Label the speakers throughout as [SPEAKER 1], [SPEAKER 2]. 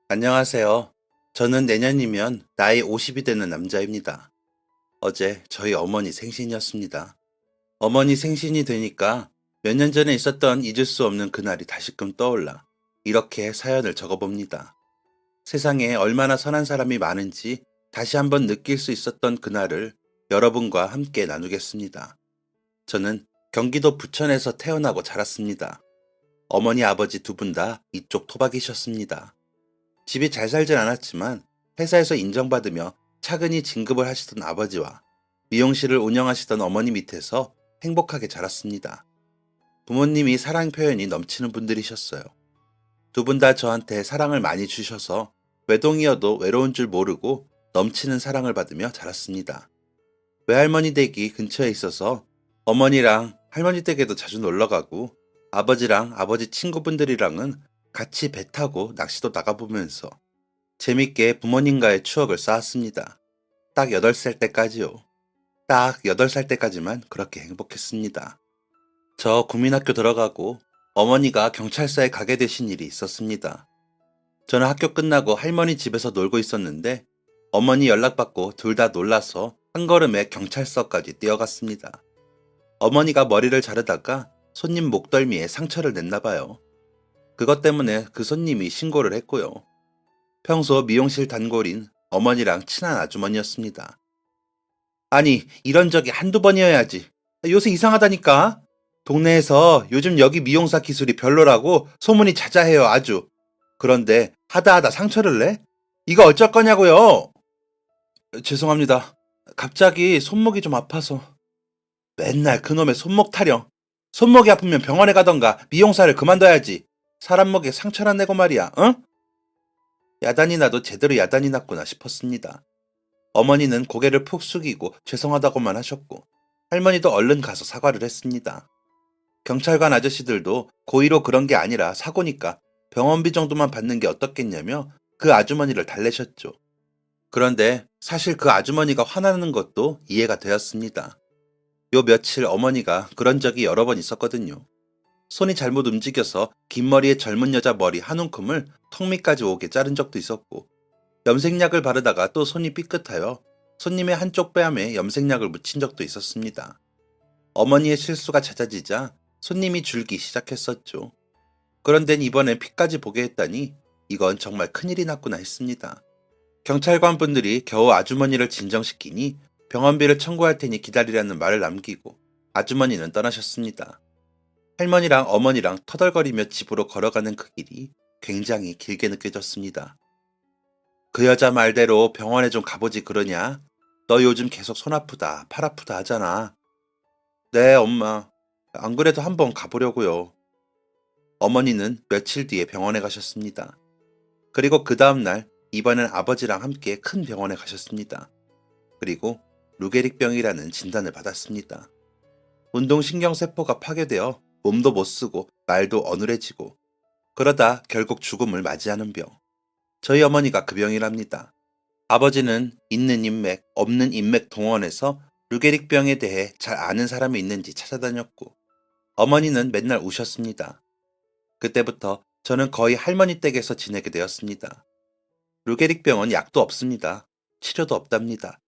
[SPEAKER 1] 안녕하세요. 저는 내년이면 나이 50이 되는 남자입니다. 어제 저희 어머니 생신이었습니다. 어머니 생신이 되니까 몇 년 전에 있었던 잊을 수 없는 그날이 다시금 떠올라 이렇게 사연을 적어봅니다. 세상에 얼마나 선한 사람이 많은지 다시 한번 느낄 수 있었던 그날을 여러분과 함께 나누겠습니다. 저는 경기도 부천에서 태어나고 자랐습니다. 어머니 아버지 두 분 다 이쪽 토박이셨습니다. 집이 잘 살진 않았지만 회사에서 인정받으며 차근히 진급을 하시던 아버지와 미용실을 운영하시던 어머니 밑에서 행복하게 자랐습니다. 부모님이 사랑 표현이 넘치는 분들이셨어요. 두 분 다 저한테 사랑을 많이 주셔서 외동이어도 외로운 줄 모르고 넘치는 사랑을 받으며 자랐습니다. 외할머니 댁이 근처에 있어서 어머니랑 할머니 댁에도 자주 놀러가고 아버지랑 아버지 친구분들이랑은 같이 배 타고 낚시도 나가보면서 재밌게 부모님과의 추억을 쌓았습니다. 딱 8살 때까지요. 딱 8살 때까지만 그렇게 행복했습니다. 저 국민학교 들어가고 어머니가 경찰서에 가게 되신 일이 있었습니다. 저는 학교 끝나고 할머니 집에서 놀고 있었는데 어머니 연락받고 둘 다 놀라서 한 걸음에 경찰서까지 뛰어갔습니다. 어머니가 머리를 자르다가 손님 목덜미에 상처를 냈나 봐요. 그것 때문에 그 손님이 신고를 했고요. 평소 미용실 단골인 어머니랑 친한 아주머니였습니다. 아니, 이런 적이 한두 번이어야지. 요새 이상하다니까? 동네에서 요즘 여기 미용사 기술이 별로라고 소문이 자자해요, 아주. 그런데 하다하다 상처를 내? 이거 어쩔 거냐고요? 죄송합니다. 갑자기 손목이 좀 아파서. 맨날 그놈의 손목 타령. 손목이 아프면 병원에 가던가 미용사를 그만둬야지. 사람 목에 상처나 내고 말이야, 응? 야단이 나도 제대로 야단이 났구나 싶었습니다. 어머니는 고개를 푹 숙이고 죄송하다고만 하셨고 할머니도 얼른 가서 사과를 했습니다. 경찰관 아저씨들도 고의로 그런 게 아니라 사고니까 병원비 정도만 받는 게 어떻겠냐며 그 아주머니를 달래셨죠. 그런데 사실 그 아주머니가 화나는 것도 이해가 되었습니다. 요 며칠 어머니가 그런 적이 여러 번 있었거든요. 손이 잘못 움직여서 긴 머리의 젊은 여자 머리 한 움큼을 턱 밑까지 오게 자른 적도 있었고 염색약을 바르다가 또 손이 삐끗하여 손님의 한쪽 뺨에 염색약을 묻힌 적도 있었습니다. 어머니의 실수가 잦아지자 손님이 줄기 시작했었죠. 그런데 이번엔 피까지 보게 했다니 이건 정말 큰일이 났구나 했습니다. 경찰관 분들이 겨우 아주머니를 진정시키니 병원비를 청구할 테니 기다리라는 말을 남기고 아주머니는 떠나셨습니다. 할머니랑 어머니랑 터덜거리며 집으로 걸어가는 그 길이 굉장히 길게 느껴졌습니다. 그 여자 말대로 병원에 좀 가보지 그러냐? 너 요즘 계속 손 아프다, 팔 아프다 하잖아. 네, 엄마. 안 그래도 한번 가보려고요. 어머니는 며칠 뒤에 병원에 가셨습니다. 그리고 그 다음날 이번엔 아버지랑 함께 큰 병원에 가셨습니다. 그리고 루게릭병이라는 진단을 받았습니다. 운동신경세포가 파괴되어 몸도 못 쓰고 말도 어눌해지고 그러다 결국 죽음을 맞이하는 병. 저희 어머니가 그 병이랍니다. 아버지는 있는 인맥, 없는 인맥 동원해서 루게릭병에 대해 잘 아는 사람이 있는지 찾아다녔고 어머니는 맨날 우셨습니다. 그때부터 저는 거의 할머니 댁에서 지내게 되었습니다. 루게릭병은 약도 없습니다. 치료도 없답니다.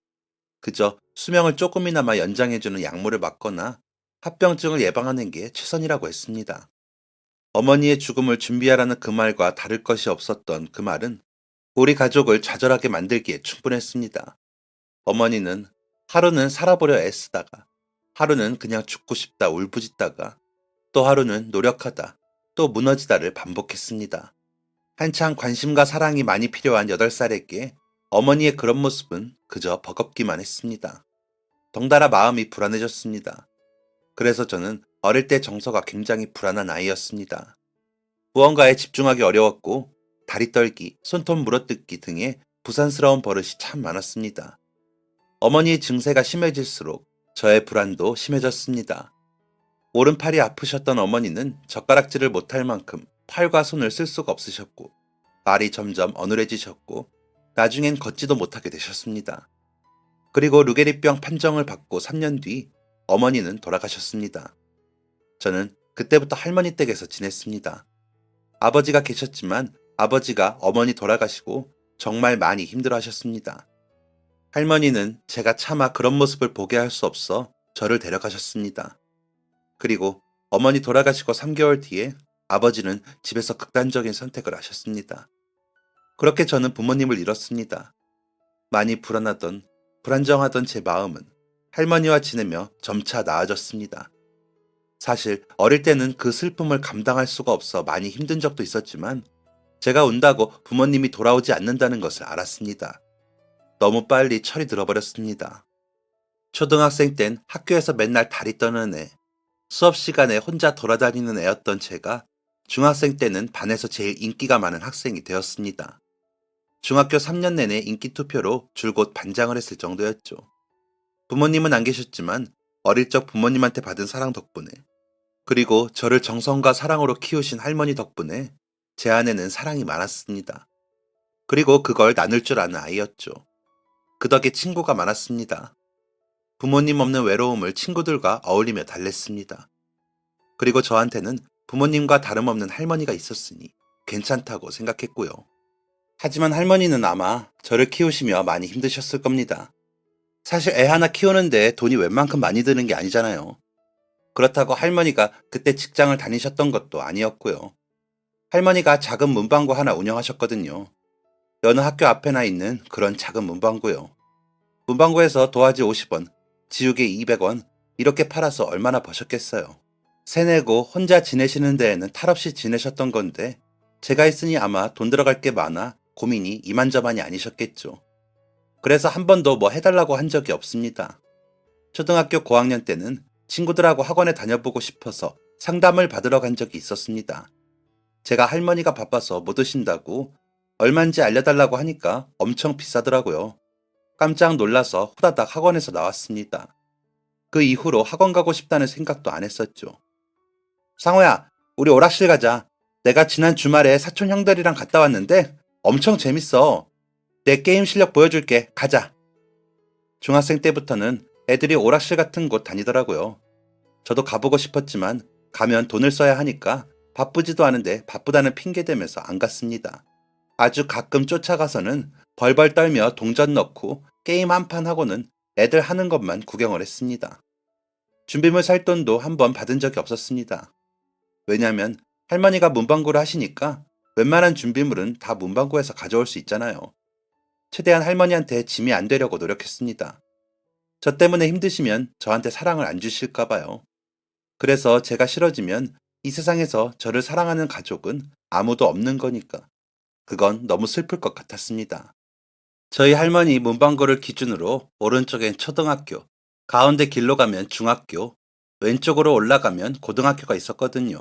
[SPEAKER 1] 그저 수명을 조금이나마 연장해주는 약물을 맞거나 합병증을 예방하는 게 최선이라고 했습니다. 어머니의 죽음을 준비하라는 그 말과 다를 것이 없었던 그 말은 우리 가족을 좌절하게 만들기에 충분했습니다. 어머니는 하루는 살아보려 애쓰다가, 하루는 그냥 죽고 싶다 울부짖다가, 또 하루는 노력하다, 또 무너지다를 반복했습니다. 한창 관심과 사랑이 많이 필요한 8살에게 어머니의 그런 모습은 그저 버겁기만 했습니다. 덩달아 마음이 불안해졌습니다. 그래서 저는 어릴 때 정서가 굉장히 불안한 아이였습니다. 무언가에 집중하기 어려웠고 다리 떨기, 손톱 물어뜯기 등의 부산스러운 버릇이 참 많았습니다. 어머니의 증세가 심해질수록 저의 불안도 심해졌습니다. 오른팔이 아프셨던 어머니는 젓가락질을 못할 만큼 팔과 손을 쓸 수가 없으셨고 말이 점점 어눌해지셨고 나중엔 걷지도 못하게 되셨습니다. 그리고 루게릭병 판정을 받고 3년 뒤 어머니는 돌아가셨습니다. 저는 그때부터 할머니 댁에서 지냈습니다. 아버지가 계셨지만 아버지가 어머니 돌아가시고 정말 많이 힘들어 하셨습니다. 할머니는 제가 차마 그런 모습을 보게 할 수 없어 저를 데려가셨습니다. 그리고 어머니 돌아가시고 3개월 뒤에 아버지는 집에서 극단적인 선택을 하셨습니다. 그렇게 저는 부모님을 잃었습니다. 많이 불안정하던 제 마음은 할머니와 지내며 점차 나아졌습니다. 사실 어릴 때는 그 슬픔을 감당할 수가 없어 많이 힘든 적도 있었지만 제가 운다고 부모님이 돌아오지 않는다는 것을 알았습니다. 너무 빨리 철이 들어버렸습니다. 초등학생 땐 학교에서 맨날 다리 떠는 애, 수업 시간에 혼자 돌아다니는 애였던 제가 중학생 때는 반에서 제일 인기가 많은 학생이 되었습니다. 중학교 3년 내내 인기 투표로 줄곧 반장을 했을 정도였죠. 부모님은 안 계셨지만 어릴 적 부모님한테 받은 사랑 덕분에 그리고 저를 정성과 사랑으로 키우신 할머니 덕분에 제 안에는 사랑이 많았습니다. 그리고 그걸 나눌 줄 아는 아이였죠. 그 덕에 친구가 많았습니다. 부모님 없는 외로움을 친구들과 어울리며 달랬습니다. 그리고 저한테는 부모님과 다름없는 할머니가 있었으니 괜찮다고 생각했고요. 하지만 할머니는 아마 저를 키우시며 많이 힘드셨을 겁니다. 사실 애 하나 키우는데 돈이 웬만큼 많이 드는 게 아니잖아요. 그렇다고 할머니가 그때 직장을 다니셨던 것도 아니었고요. 할머니가 작은 문방구 하나 운영하셨거든요. 여느 학교 앞에나 있는 그런 작은 문방구요. 문방구에서 도화지 50원, 지우개 200원 이렇게 팔아서 얼마나 버셨겠어요. 새내고 혼자 지내시는 데에는 탈없이 지내셨던 건데 제가 있으니 아마 돈 들어갈 게 많아 고민이 이만저만이 아니셨겠죠. 그래서 한 번도 뭐 해달라고 한 적이 없습니다. 초등학교 고학년 때는 친구들하고 학원에 다녀보고 싶어서 상담을 받으러 간 적이 있었습니다. 제가 할머니가 바빠서 못 오신다고 얼마인지 알려달라고 하니까 엄청 비싸더라고요. 깜짝 놀라서 후다닥 학원에서 나왔습니다. 그 이후로 학원 가고 싶다는 생각도 안 했었죠. 상호야, 우리 오락실 가자. 내가 지난 주말에 사촌 형들이랑 갔다 왔는데 엄청 재밌어. 내 게임 실력 보여줄게. 가자. 중학생 때부터는 애들이 오락실 같은 곳 다니더라고요. 저도 가보고 싶었지만 가면 돈을 써야 하니까 바쁘지도 않은데 바쁘다는 핑계 대면서 안 갔습니다. 아주 가끔 쫓아가서는 벌벌 떨며 동전 넣고 게임 한 판 하고는 애들 하는 것만 구경을 했습니다. 준비물 살 돈도 한 번 받은 적이 없었습니다. 왜냐면 할머니가 문방구를 하시니까 웬만한 준비물은 다 문방구에서 가져올 수 있잖아요. 최대한 할머니한테 짐이 안 되려고 노력했습니다. 저 때문에 힘드시면 저한테 사랑을 안 주실까 봐요. 그래서 제가 싫어지면 이 세상에서 저를 사랑하는 가족은 아무도 없는 거니까 그건 너무 슬플 것 같았습니다. 저희 할머니 문방구를 기준으로 오른쪽엔 초등학교, 가운데 길로 가면 중학교, 왼쪽으로 올라가면 고등학교가 있었거든요.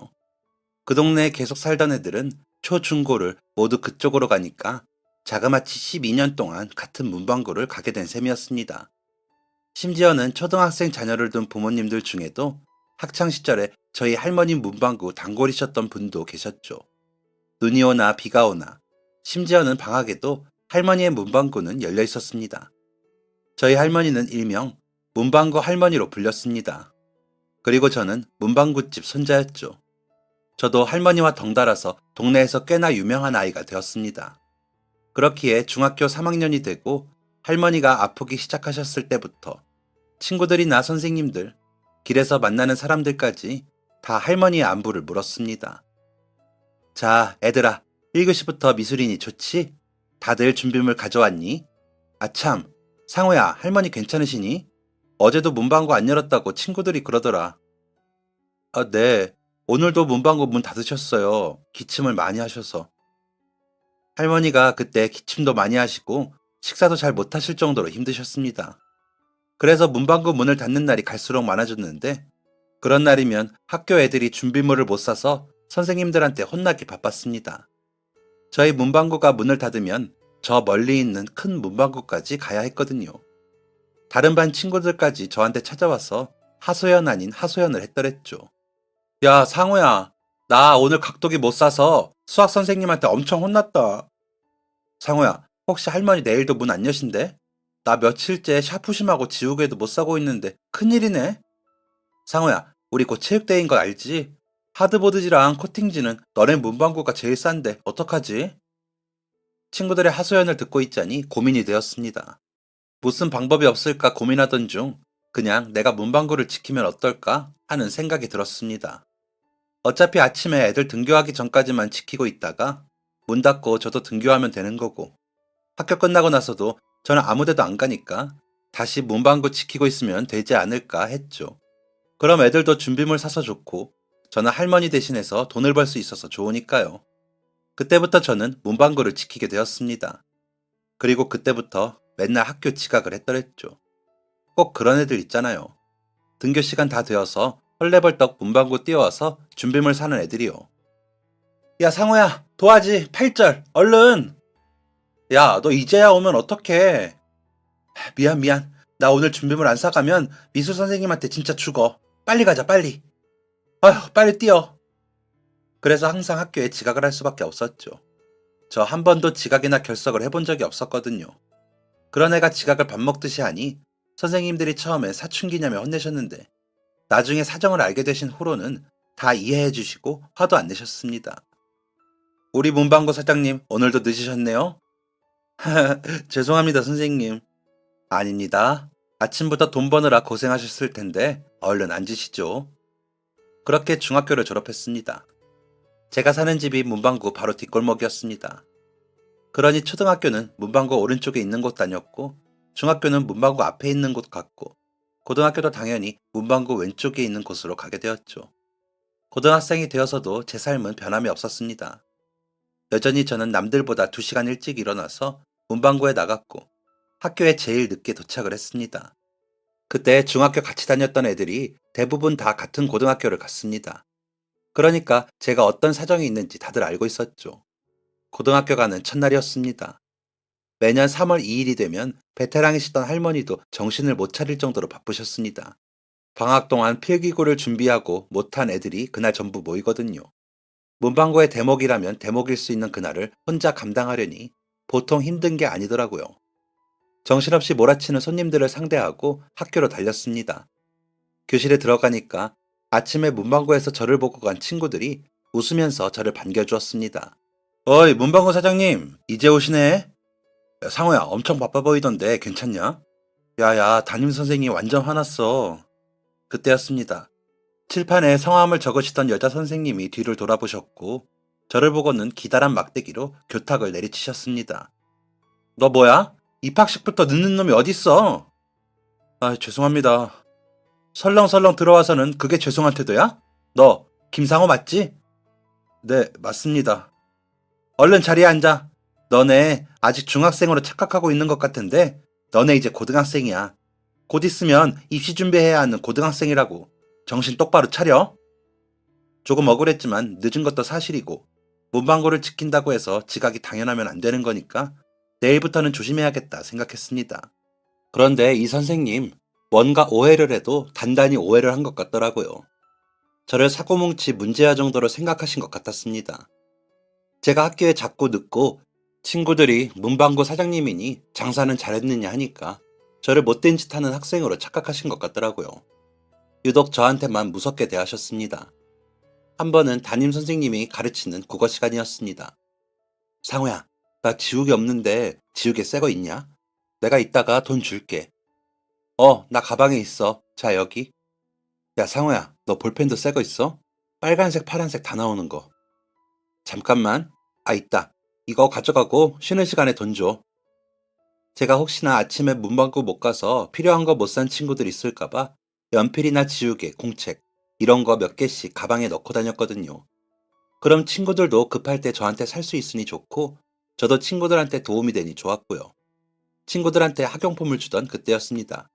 [SPEAKER 1] 그 동네에 계속 살던 애들은 초, 중고를 모두 그쪽으로 가니까 자그마치 12년 동안 같은 문방구를 가게 된 셈이었습니다. 심지어는 초등학생 자녀를 둔 부모님들 중에도 학창시절에 저희 할머니 문방구 단골이셨던 분도 계셨죠. 눈이 오나 비가 오나 심지어는 방학에도 할머니의 문방구는 열려 있었습니다. 저희 할머니는 일명 문방구 할머니로 불렸습니다. 그리고 저는 문방구집 손자였죠. 저도 할머니와 덩달아서 동네에서 꽤나 유명한 아이가 되었습니다. 그렇기에 중학교 3학년이 되고 할머니가 아프기 시작하셨을 때부터 친구들이나 선생님들, 길에서 만나는 사람들까지 다 할머니의 안부를 물었습니다. 자, 애들아, 1교시부터 미술이니 좋지? 다들 준비물 가져왔니? 아참, 상호야, 할머니 괜찮으시니? 어제도 문방구 안 열었다고 친구들이 그러더라. 아, 네. 오늘도 문방구 문 닫으셨어요. 기침을 많이 하셔서. 할머니가 그때 기침도 많이 하시고 식사도 잘 못하실 정도로 힘드셨습니다. 그래서 문방구 문을 닫는 날이 갈수록 많아졌는데 그런 날이면 학교 애들이 준비물을 못 사서 선생님들한테 혼나기 바빴습니다. 저희 문방구가 문을 닫으면 저 멀리 있는 큰 문방구까지 가야 했거든요. 다른 반 친구들까지 저한테 찾아와서 하소연 아닌 하소연을 했더랬죠. 야, 상우야, 나 오늘 각도기 못 사서 수학 선생님한테 엄청 혼났다. 상우야, 혹시 할머니 내일도 문 안 여신대? 나 며칠째 샤프심하고 지우개도 못 사고 있는데 큰일이네. 상우야, 우리 곧 체육대회인 거 알지? 하드보드지랑 코팅지는 너네 문방구가 제일 싼데 어떡하지? 친구들의 하소연을 듣고 있자니 고민이 되었습니다. 무슨 방법이 없을까 고민하던 중 그냥 내가 문방구를 지키면 어떨까 하는 생각이 들었습니다. 어차피 아침에 애들 등교하기 전까지만 지키고 있다가 문 닫고 저도 등교하면 되는 거고 학교 끝나고 나서도 저는 아무 데도 안 가니까 다시 문방구 지키고 있으면 되지 않을까 했죠. 그럼 애들도 준비물 사서 좋고 저는 할머니 대신해서 돈을 벌 수 있어서 좋으니까요. 그때부터 저는 문방구를 지키게 되었습니다. 그리고 그때부터 맨날 학교 지각을 했더랬죠. 꼭 그런 애들 있잖아요. 등교 시간 다 되어서 헐레벌떡 문방구 뛰어와서 준비물 사는 애들이요. 야, 상호야, 도화지 8절, 얼른! 야, 너 이제야 오면 어떡해? 미안. 나 오늘 준비물 안 사가면 미술 선생님한테 진짜 죽어. 빨리 가자, 빨리. 아휴, 빨리 뛰어. 그래서 항상 학교에 지각을 할 수밖에 없었죠. 저 한 번도 지각이나 결석을 해본 적이 없었거든요. 그런 애가 지각을 밥 먹듯이 하니 선생님들이 처음에 사춘기냐며 혼내셨는데 나중에 사정을 알게 되신 후로는 다 이해해 주시고 화도 안 내셨습니다. 우리 문방구 사장님 오늘도 늦으셨네요. 죄송합니다 선생님. 아닙니다. 아침부터 돈 버느라 고생하셨을 텐데 얼른 앉으시죠. 그렇게 중학교를 졸업했습니다. 제가 사는 집이 문방구 바로 뒷골목이었습니다. 그러니 초등학교는 문방구 오른쪽에 있는 곳 다녔고 중학교는 문방구 앞에 있는 곳 갔고 고등학교도 당연히 문방구 왼쪽에 있는 곳으로 가게 되었죠. 고등학생이 되어서도 제 삶은 변함이 없었습니다. 여전히 저는 남들보다 2시간 일찍 일어나서 문방구에 나갔고 학교에 제일 늦게 도착을 했습니다. 그때 중학교 같이 다녔던 애들이 대부분 다 같은 고등학교를 갔습니다. 그러니까 제가 어떤 사정이 있는지 다들 알고 있었죠. 고등학교 가는 첫날이었습니다. 매년 3월 2일이 되면 베테랑이시던 할머니도 정신을 못 차릴 정도로 바쁘셨습니다. 방학 동안 필기구를 준비하고 못한 애들이 그날 전부 모이거든요. 문방구의 대목이라면 대목일 수 있는 그날을 혼자 감당하려니 보통 힘든 게 아니더라고요. 정신없이 몰아치는 손님들을 상대하고 학교로 달렸습니다. 교실에 들어가니까 아침에 문방구에서 저를 보고 간 친구들이 웃으면서 저를 반겨주었습니다. 어이, 문방구 사장님, 이제 오시네? 야, 상호야, 엄청 바빠 보이던데 괜찮냐? 야야, 담임 선생님이 완전 화났어. 그때였습니다. 칠판에 성함을 적으시던 여자 선생님이 뒤를 돌아보셨고 저를 보고는 기다란 막대기로 교탁을 내리치셨습니다. 너 뭐야? 입학식부터 늦는 놈이 어딨어? 아, 죄송합니다. 설렁설렁 들어와서는 그게 죄송한 태도야? 너 김상호 맞지? 네, 맞습니다. 얼른 자리에 앉아. 너네 아직 중학생으로 착각하고 있는 것 같은데 너네 이제 고등학생이야. 곧 있으면 입시 준비해야 하는 고등학생이라고. 정신 똑바로 차려. 조금 억울했지만 늦은 것도 사실이고 문방구를 지킨다고 해서 지각이 당연하면 안 되는 거니까 내일부터는 조심해야겠다 생각했습니다. 그런데 이 선생님 뭔가 오해를 해도 단단히 오해를 한 것 같더라고요. 저를 사고뭉치 문제아 정도로 생각하신 것 같았습니다. 제가 학교에 자꾸 늦고 친구들이 문방구 사장님이니 장사는 잘했느냐 하니까 저를 못된 짓 하는 학생으로 착각하신 것 같더라고요. 유독 저한테만 무섭게 대하셨습니다. 한 번은 담임 선생님이 가르치는 국어 시간이었습니다. 상호야, 나 지우개 없는데 지우개 새 거 있냐? 내가 이따가 돈 줄게. 나 가방에 있어. 자, 여기. 야, 상호야, 너 볼펜도 새 거 있어? 빨간색, 파란색 다 나오는 거. 잠깐만. 아, 있다. 이거 가져가고 쉬는 시간에 돈 줘. 제가 혹시나 아침에 문방구 못 가서 필요한 거 못 산 친구들 있을까봐 연필이나 지우개, 공책 이런 거 몇 개씩 가방에 넣고 다녔거든요. 그럼 친구들도 급할 때 저한테 살 수 있으니 좋고 저도 친구들한테 도움이 되니 좋았고요. 친구들한테 학용품을 주던 그때였습니다.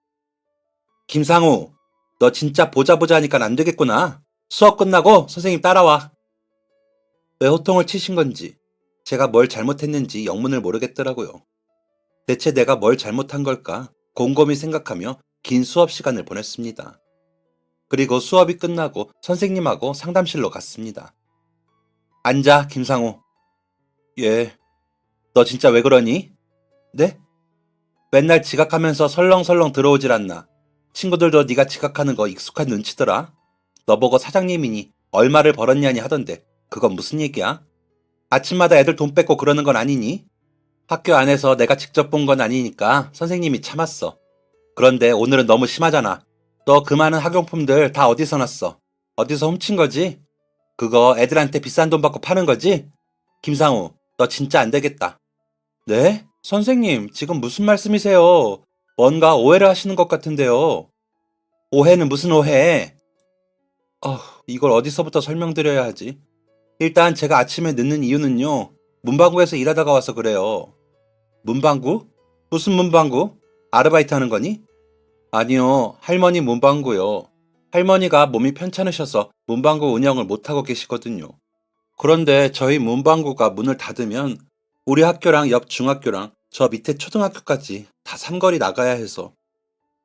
[SPEAKER 1] 김상우, 너 진짜 보자 하니까 안 되겠구나. 수업 끝나고 선생님 따라와. 왜 호통을 치신 건지 제가 뭘 잘못했는지 영문을 모르겠더라고요. 대체 내가 뭘 잘못한 걸까 곰곰이 생각하며 긴 수업 시간을 보냈습니다. 그리고 수업이 끝나고 선생님하고 상담실로 갔습니다. 앉아, 김상우. 예. 너 진짜 왜 그러니? 네? 맨날 지각하면서 설렁설렁 들어오질 않나. 친구들도 네가 지각하는 거 익숙한 눈치더라. 너보고 사장님이니 얼마를 벌었냐니 하던데 그건 무슨 얘기야? 아침마다 애들 돈 뺏고 그러는 건 아니니? 학교 안에서 내가 직접 본 건 아니니까 선생님이 참았어. 그런데 오늘은 너무 심하잖아. 너 그 많은 학용품들 다 어디서 났어? 어디서 훔친 거지? 그거 애들한테 비싼 돈 받고 파는 거지? 김상우, 너 진짜 안 되겠다. 네? 선생님, 지금 무슨 말씀이세요? 뭔가 오해를 하시는 것 같은데요. 오해는 무슨 오해? 이걸 어디서부터 설명드려야 하지? 일단 제가 아침에 늦는 이유는요. 문방구에서 일하다가 와서 그래요. 문방구? 무슨 문방구? 아르바이트 하는 거니? 아니요, 할머니 문방구요. 할머니가 몸이 편찮으셔서 문방구 운영을 못하고 계시거든요. 그런데 저희 문방구가 문을 닫으면 우리 학교랑 옆 중학교랑 저 밑에 초등학교까지 다 삼거리 나가야 해서.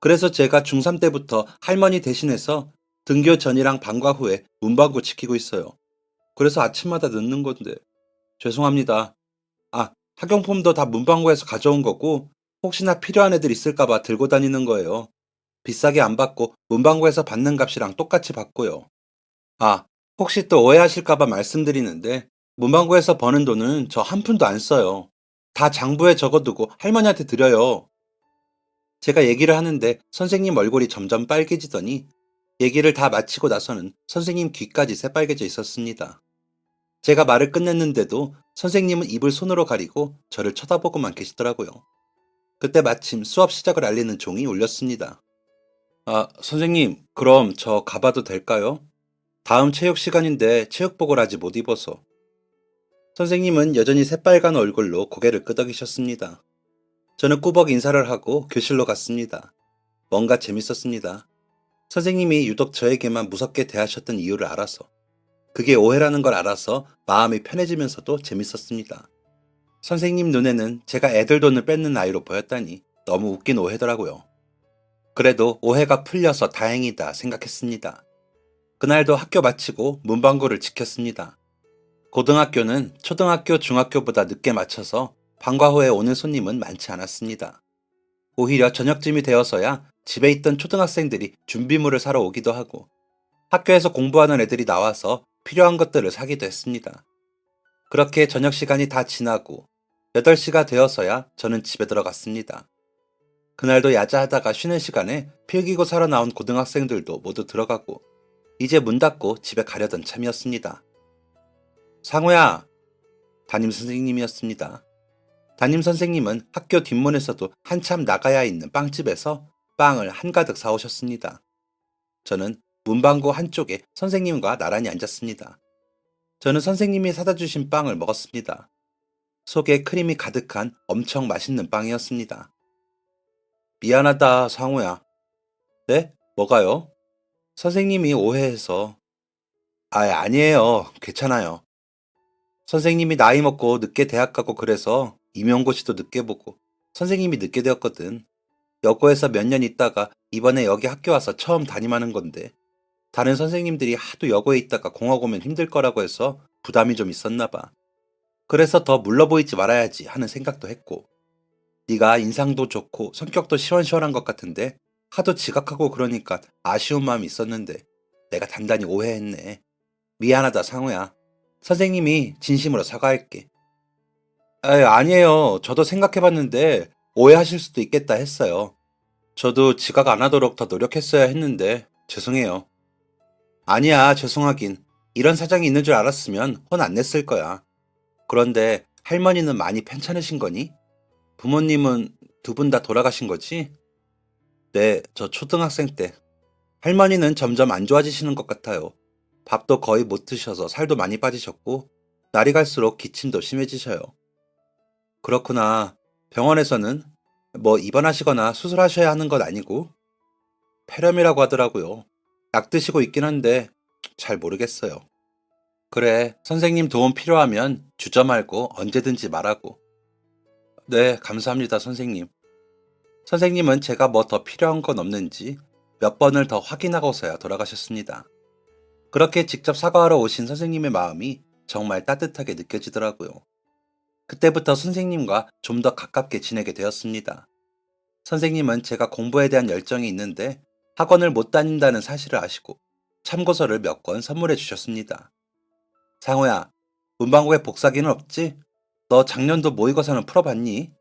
[SPEAKER 1] 그래서 제가 중3 때부터 할머니 대신해서 등교 전이랑 방과 후에 문방구 지키고 있어요. 그래서 아침마다 늦는 건데. 죄송합니다. 학용품도 다 문방구에서 가져온 거고 혹시나 필요한 애들 있을까봐 들고 다니는 거예요. 비싸게 안 받고 문방구에서 받는 값이랑 똑같이 받고요. 아, 혹시 또 오해하실까봐 말씀드리는데 문방구에서 버는 돈은 저 한 푼도 안 써요. 다 장부에 적어두고 할머니한테 드려요. 제가 얘기를 하는데 선생님 얼굴이 점점 빨개지더니 얘기를 다 마치고 나서는 선생님 귀까지 새빨개져 있었습니다. 제가 말을 끝냈는데도 선생님은 입을 손으로 가리고 저를 쳐다보고만 계시더라고요. 그때 마침 수업 시작을 알리는 종이 울렸습니다. 선생님, 그럼 저 가봐도 될까요? 다음 체육 시간인데 체육복을 아직 못 입어서. 선생님은 여전히 새빨간 얼굴로 고개를 끄덕이셨습니다. 저는 꾸벅 인사를 하고 교실로 갔습니다. 뭔가 재밌었습니다. 선생님이 유독 저에게만 무섭게 대하셨던 이유를 알아서, 그게 오해라는 걸 알아서 마음이 편해지면서도 재밌었습니다. 선생님 눈에는 제가 애들 돈을 뺏는 아이로 보였다니 너무 웃긴 오해더라고요. 그래도 오해가 풀려서 다행이다 생각했습니다. 그날도 학교 마치고 문방구를 지켰습니다. 고등학교는 초등학교, 중학교보다 늦게 마쳐서 방과 후에 오는 손님은 많지 않았습니다. 오히려 저녁쯤이 되어서야 집에 있던 초등학생들이 준비물을 사러 오기도 하고 학교에서 공부하는 애들이 나와서 필요한 것들을 사기도 했습니다. 그렇게 저녁 시간이 다 지나고 8시가 되어서야 저는 집에 들어갔습니다. 그날도 야자하다가 쉬는 시간에 필기구 사러 나온 고등학생들도 모두 들어가고 이제 문 닫고 집에 가려던 참이었습니다. 상우야! 담임 선생님이었습니다. 담임 선생님은 학교 뒷문에서도 한참 나가야 있는 빵집에서 빵을 한가득 사오셨습니다. 저는 문방구 한쪽에 선생님과 나란히 앉았습니다. 저는 선생님이 사다 주신 빵을 먹었습니다. 속에 크림이 가득한 엄청 맛있는 빵이었습니다. 미안하다, 상우야. 네? 뭐가요? 선생님이 오해해서. 아니에요. 괜찮아요. 선생님이 나이 먹고 늦게 대학 가고 그래서 임용고시도 늦게 보고 선생님이 늦게 되었거든. 여고에서 몇 년 있다가 이번에 여기 학교 와서 처음 담임하는 건데 다른 선생님들이 하도 여고에 있다가 공학 오면 힘들 거라고 해서 부담이 좀 있었나 봐. 그래서 더 물러 보이지 말아야지 하는 생각도 했고 네가 인상도 좋고 성격도 시원시원한 것 같은데 하도 지각하고 그러니까 아쉬운 마음이 있었는데 내가 단단히 오해했네. 미안하다 상우야. 선생님이 진심으로 사과할게. 아니에요. 저도 생각해봤는데 오해하실 수도 있겠다 했어요. 저도 지각 안 하도록 더 노력했어야 했는데 죄송해요. 아니야, 죄송하긴. 이런 사정이 있는 줄 알았으면 혼 안 냈을 거야. 그런데 할머니는 많이 편찮으신 거니? 부모님은 두 분 다 돌아가신 거지? 네, 저 초등학생 때. 할머니는 점점 안 좋아지시는 것 같아요. 밥도 거의 못 드셔서 살도 많이 빠지셨고, 날이 갈수록 기침도 심해지셔요. 그렇구나. 병원에서는 뭐 입원하시거나 수술하셔야 하는 건 아니고, 폐렴이라고 하더라고요. 약 드시고 있긴 한데, 잘 모르겠어요. 그래, 선생님 도움 필요하면 주저 말고 언제든지 말하고. 네, 감사합니다, 선생님. 선생님은 제가 뭐 더 필요한 건 없는지 몇 번을 더 확인하고서야 돌아가셨습니다. 그렇게 직접 사과하러 오신 선생님의 마음이 정말 따뜻하게 느껴지더라고요. 그때부터 선생님과 좀 더 가깝게 지내게 되었습니다. 선생님은 제가 공부에 대한 열정이 있는데 학원을 못 다닌다는 사실을 아시고 참고서를 몇 권 선물해 주셨습니다. 상호야, 문방구에 복사기는 없지? 너 작년도 모의고사는 풀어봤니?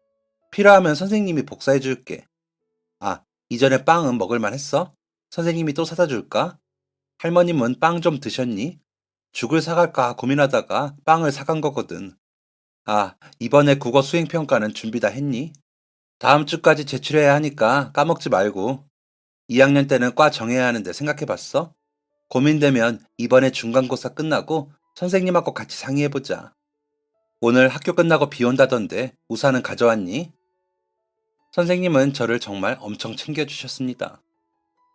[SPEAKER 1] 필요하면 선생님이 복사해줄게. 아, 이전에 빵은 먹을만 했어? 선생님이 또 사다 줄까? 할머님은 빵 좀 드셨니? 죽을 사갈까 고민하다가 빵을 사간 거거든. 아, 이번에 국어 수행평가는 준비 다 했니? 다음 주까지 제출해야 하니까 까먹지 말고. 2학년 때는 과 정해야 하는데 생각해봤어? 고민되면 이번에 중간고사 끝나고 선생님하고 같이 상의해보자. 오늘 학교 끝나고 비 온다던데 우산은 가져왔니? 선생님은 저를 정말 엄청 챙겨주셨습니다.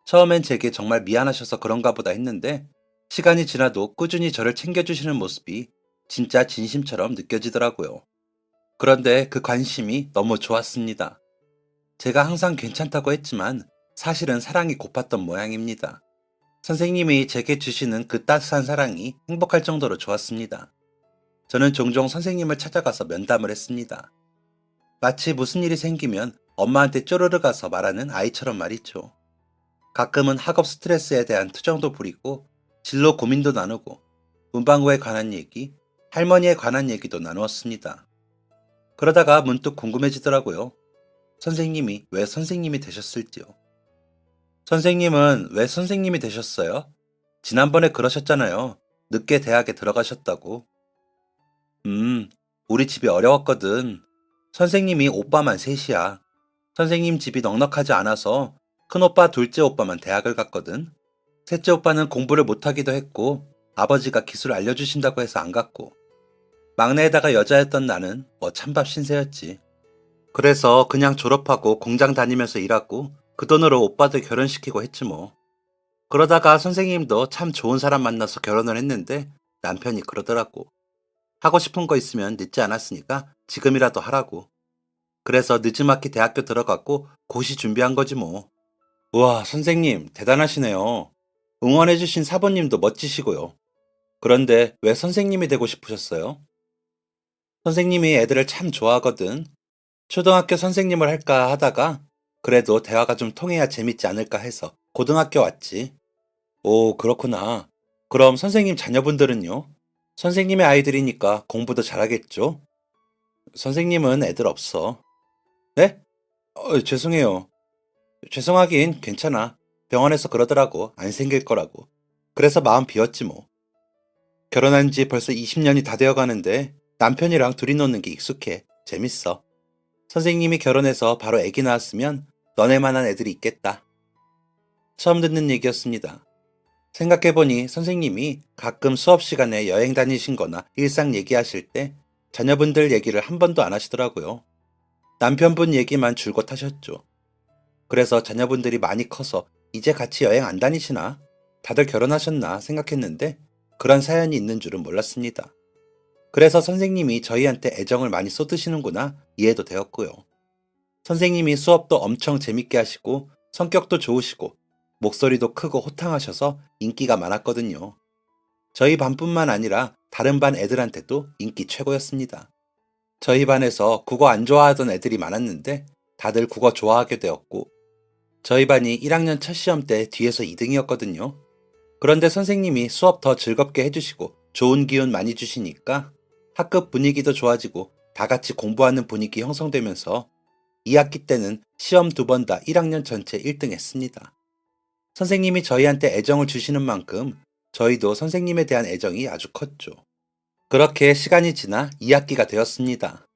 [SPEAKER 1] 처음엔 제게 정말 미안하셔서 그런가 보다 했는데 시간이 지나도 꾸준히 저를 챙겨주시는 모습이 진짜 진심처럼 느껴지더라고요. 그런데 그 관심이 너무 좋았습니다. 제가 항상 괜찮다고 했지만 사실은 사랑이 고팠던 모양입니다. 선생님이 제게 주시는 그 따스한 사랑이 행복할 정도로 좋았습니다. 저는 종종 선생님을 찾아가서 면담을 했습니다. 마치 무슨 일이 생기면 엄마한테 쪼르르 가서 말하는 아이처럼 말이죠. 가끔은 학업 스트레스에 대한 투정도 부리고 진로 고민도 나누고 문방구에 관한 얘기, 할머니에 관한 얘기도 나누었습니다. 그러다가 문득 궁금해지더라고요. 선생님이 왜 선생님이 되셨을지요. 선생님은 왜 선생님이 되셨어요? 지난번에 그러셨잖아요. 늦게 대학에 들어가셨다고. 음, 우리 집이 어려웠거든. 선생님이 오빠만 셋이야. 선생님 집이 넉넉하지 않아서 큰오빠, 둘째 오빠만 대학을 갔거든. 셋째 오빠는 공부를 못하기도 했고 아버지가 기술 알려주신다고 해서 안 갔고 막내에다가 여자였던 나는 뭐 찬밥 신세였지. 그래서 그냥 졸업하고 공장 다니면서 일하고 그 돈으로 오빠들 결혼시키고 했지 뭐. 그러다가 선생님도 참 좋은 사람 만나서 결혼을 했는데 남편이 그러더라고. 하고 싶은 거 있으면 늦지 않았으니까 지금이라도 하라고. 그래서 늦지막히 대학교 들어갔고 고시 준비한 거지 뭐. 우와, 선생님 대단하시네요. 응원해주신 사부님도 멋지시고요. 그런데 왜 선생님이 되고 싶으셨어요? 선생님이 애들을 참 좋아하거든. 초등학교 선생님을 할까 하다가 그래도 대화가 좀 통해야 재밌지 않을까 해서 고등학교 왔지. 오, 그렇구나. 그럼 선생님 자녀분들은요? 선생님의 아이들이니까 공부도 잘하겠죠? 선생님은 애들 없어. 네? 죄송해요. 죄송하긴 괜찮아. 병원에서 그러더라고. 안 생길 거라고. 그래서 마음 비웠지 뭐. 결혼한 지 벌써 20년이 다 되어 가는데 남편이랑 둘이 노는 게 익숙해. 재밌어. 선생님이 결혼해서 바로 아기 낳았으면 너네만한 애들이 있겠다. 처음 듣는 얘기였습니다. 생각해보니 선생님이 가끔 수업 시간에 여행 다니신 거나 일상 얘기하실 때 자녀분들 얘기를 한 번도 안 하시더라고요. 남편분 얘기만 줄곧 하셨죠. 그래서 자녀분들이 많이 커서 이제 같이 여행 안 다니시나? 다들 결혼하셨나 생각했는데 그런 사연이 있는 줄은 몰랐습니다. 그래서 선생님이 저희한테 애정을 많이 쏟으시는구나 이해도 되었고요. 선생님이 수업도 엄청 재밌게 하시고 성격도 좋으시고 목소리도 크고 호탕하셔서 인기가 많았거든요. 저희 반뿐만 아니라 다른 반 애들한테도 인기 최고였습니다. 저희 반에서 국어 안 좋아하던 애들이 많았는데 다들 국어 좋아하게 되었고 저희 반이 1학년 첫 시험 때 뒤에서 2등이었거든요. 그런데 선생님이 수업 더 즐겁게 해주시고 좋은 기운 많이 주시니까 학급 분위기도 좋아지고 다 같이 공부하는 분위기 형성되면서 2학기 때는 시험 2번 다 1학년 전체 1등 했습니다. 선생님이 저희한테 애정을 주시는 만큼 저희도 선생님에 대한 애정이 아주 컸죠. 그렇게 시간이 지나 2학기가 되었습니다.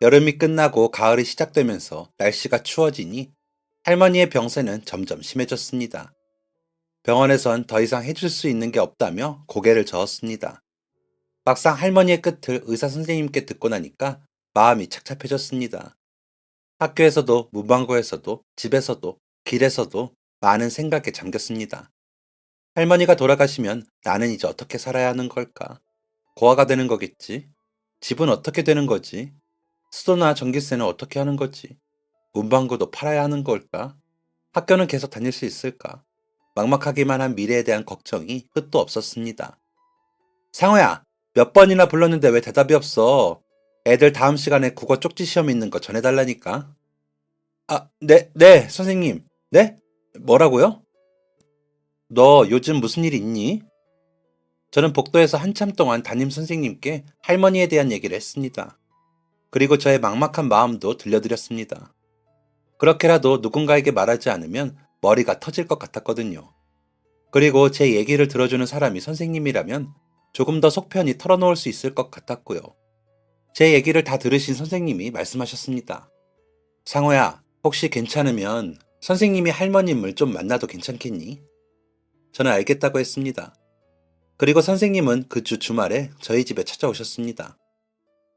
[SPEAKER 1] 여름이 끝나고 가을이 시작되면서 날씨가 추워지니 할머니의 병세는 점점 심해졌습니다. 병원에선 더 이상 해줄 수 있는 게 없다며 고개를 저었습니다. 막상 할머니의 끝을 의사 선생님께 듣고 나니까 마음이 착잡해졌습니다. 학교에서도 문방구에서도 집에서도 길에서도 많은 생각에 잠겼습니다. 할머니가 돌아가시면 나는 이제 어떻게 살아야 하는 걸까? 고아가 되는 거겠지? 집은 어떻게 되는 거지? 수도나 전기세는 어떻게 하는 거지? 문방구도 팔아야 하는 걸까? 학교는 계속 다닐 수 있을까? 막막하기만 한 미래에 대한 걱정이 끝도 없었습니다. 상호야, 몇 번이나 불렀는데 왜 대답이 없어? 애들 다음 시간에 국어 쪽지 시험 있는 거 전해달라니까. 아, 네, 선생님. 네? 뭐라고요? 너 요즘 무슨 일 있니? 저는 복도에서 한참 동안 담임 선생님께 할머니에 대한 얘기를 했습니다. 그리고 저의 막막한 마음도 들려드렸습니다. 그렇게라도 누군가에게 말하지 않으면 머리가 터질 것 같았거든요. 그리고 제 얘기를 들어주는 사람이 선생님이라면 조금 더 속편히 털어놓을 수 있을 것 같았고요. 제 얘기를 다 들으신 선생님이 말씀하셨습니다. 상호야, 혹시 괜찮으면 선생님이 할머님을 좀 만나도 괜찮겠니? 저는 알겠다고 했습니다. 그리고 선생님은 그 주 주말에 저희 집에 찾아오셨습니다.